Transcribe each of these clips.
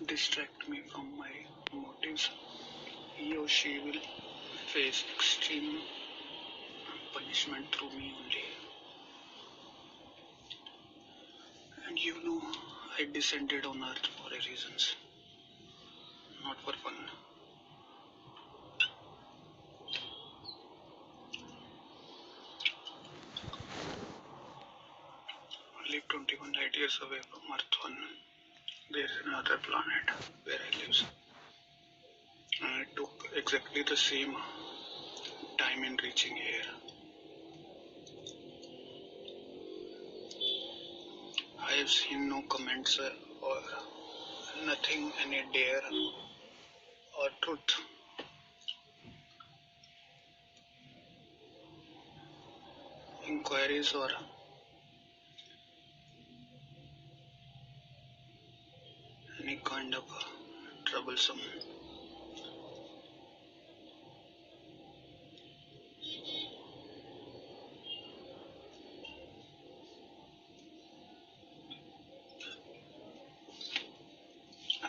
distract me from my motives, he or she will face extreme punishment through me only. And I descended on earth for a reasons, not for fun. I live 21 light years away from Earth 1. There is another planet where I live. And it took exactly the same time in reaching here. I have seen no comments or nothing, any dare or truth. Inquiries or any kind of troublesome.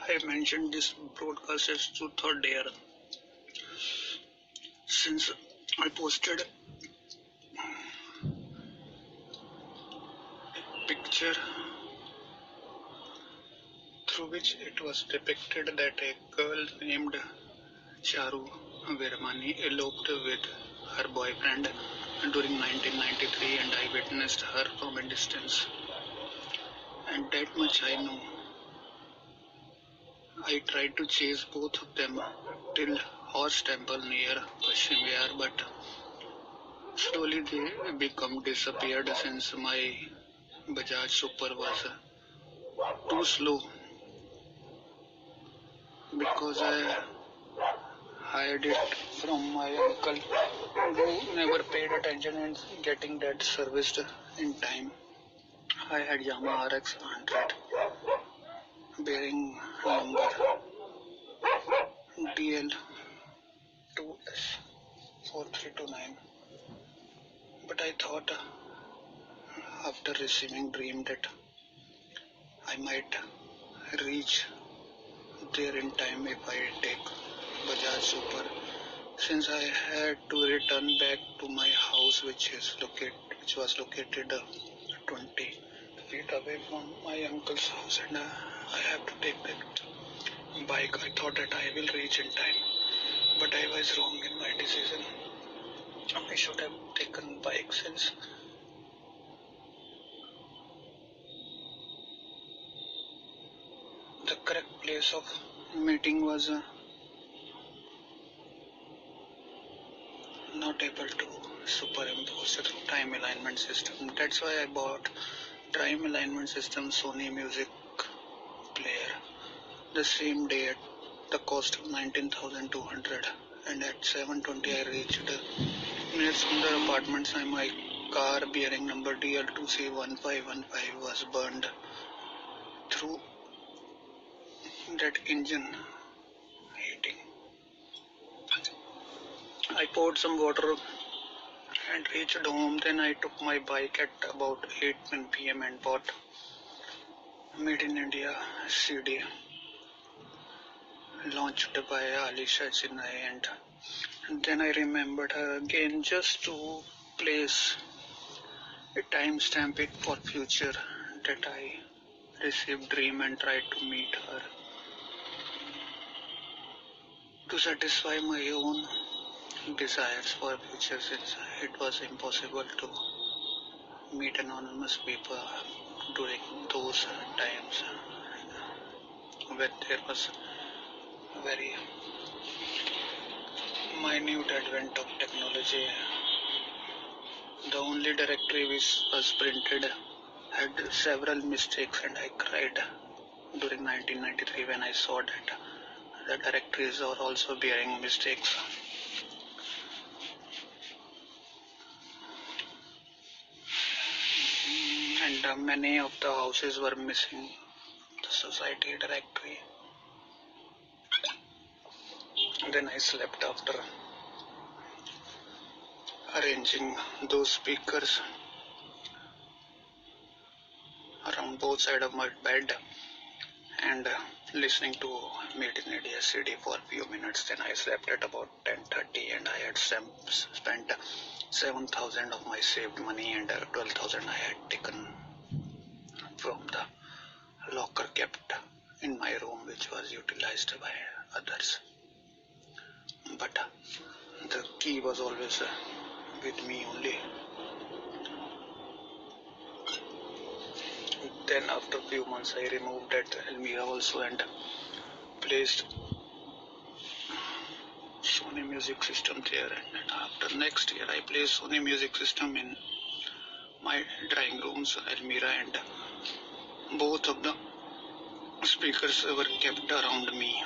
I mentioned this broadcast as truth or dare since I posted a picture through which it was depicted that a girl named Charu Virmani eloped with her boyfriend during 1993, and I witnessed her from a distance. And that much I know. I tried to chase both of them till Horse Temple near Paschim Vihar, but slowly they disappeared since my Bajaj Super was too slow because I hired it from my uncle who never paid attention in getting that serviced in time. I had Yamaha RX 100 bearing number DL2S4329, but I thought after receiving dream that I might reach there in time if I take Bajaj Super, since I had to return back to my house which was located 20 feet away from my uncle's house, and I have to take that bike. I thought that I will reach in time, but I was wrong in my decision. I should have taken bike since the correct place of meeting was not able to superimpose through time alignment system. That's why I bought time alignment system Sony music player the same day at the cost of 19,200, and at 7:20 I reached near Sunder Apartments, and my car bearing number DL2C1515 was burned through that engine heating. I poured some water and reached home. Then I took my bike at about 8 p.m. and bought Made in India CD launched by Alisha, Chennai, and then I remembered her again just to place a timestamp it for future that I received dream and tried to meet her to satisfy my own desires for future, since it was impossible to meet anonymous people during those times when there was very minute advent of technology. The only directory which was printed had several mistakes, and I cried during 1993 when I saw that the directories are also bearing mistakes. And many of the houses were missing the society directory. Then I slept after arranging those speakers around both sides of my bed, and listening to Midnight CD for a few minutes. Then I slept at about 10:30, and I had spent 7,000 of my saved money, and 12,000 I had taken from the locker kept in my room, which was utilized by others. But the key was always with me only. Then after a few months I removed that Almira also and placed Sony music system there, and after next year I placed Sony music system in my drawing room's Almira, and both of the speakers were kept around me,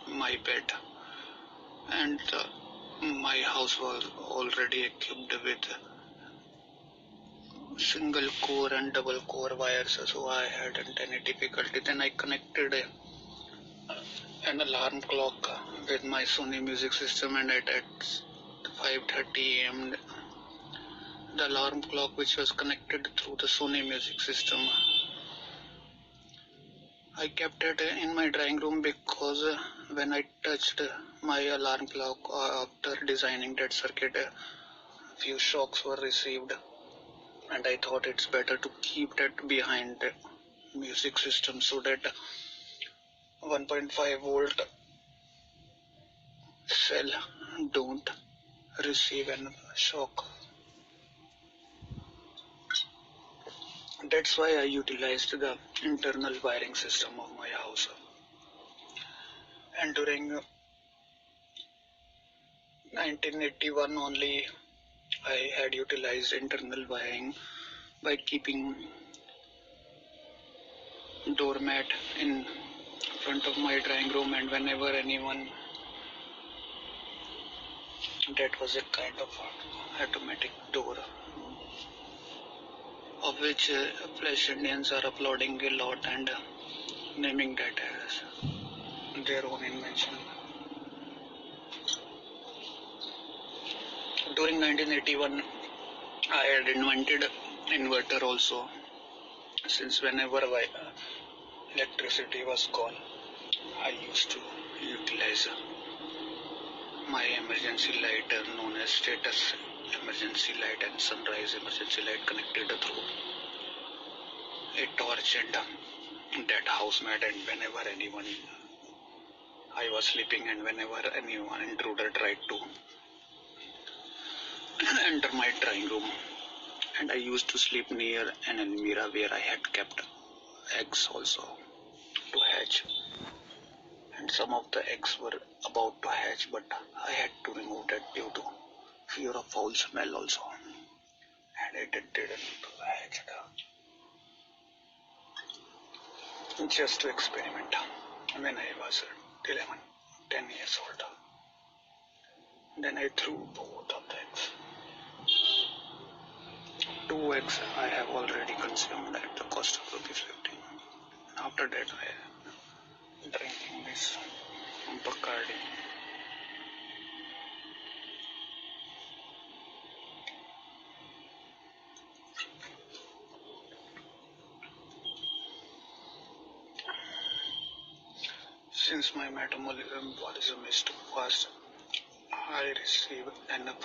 my bed, and my house was already equipped with single core and double core wires, so I hadn't any difficulty. Then I connected an alarm clock with my Sony music system, and at 5:30 am the alarm clock, which was connected through the Sony music system, I kept it in my drawing room because when I touched my alarm clock after designing that circuit, a few shocks were received, and I thought it's better to keep that behind the music system so that 1.5 volt cell don't receive a shock. That's why I utilized the internal wiring system of my house. And during 1981 only, I had utilized internal wiring by keeping doormat in front of my drawing room, and whenever anyone, that was a kind of automatic door, of which Flash Indians are uploading a lot and naming that as their own invention. During 1981, I had invented inverter also, since whenever electricity was gone, I used to utilize my emergency light, known as status emergency light and sunrise emergency light, connected through a torch and that housemate, and whenever anyone, I was sleeping, and whenever anyone intruder tried to enter my drawing room, and I used to sleep near an Almira where I had kept eggs also to hatch, and some of the eggs were about to hatch, but I had to remove that due to fear of foul smell also, and it didn't hatch just to experiment when I was 10 years old. Then I threw both of the eggs. 2 eggs I have already consumed at the cost of rupees 15. After that I am drinking this Bacardi. Since my metabolism is too fast, I receive enough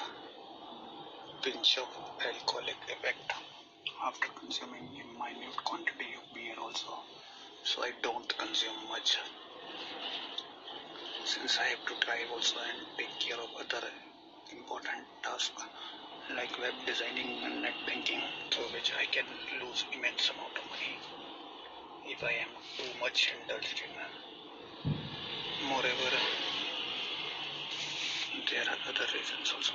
pinch of alcoholic effect after consuming a minute quantity of beer also, so I don't consume much, since I have to drive also and take care of other important tasks like web designing and net banking, through which I can lose immense amount of money if I am too much indulged in. Moreover, there are other reasons also.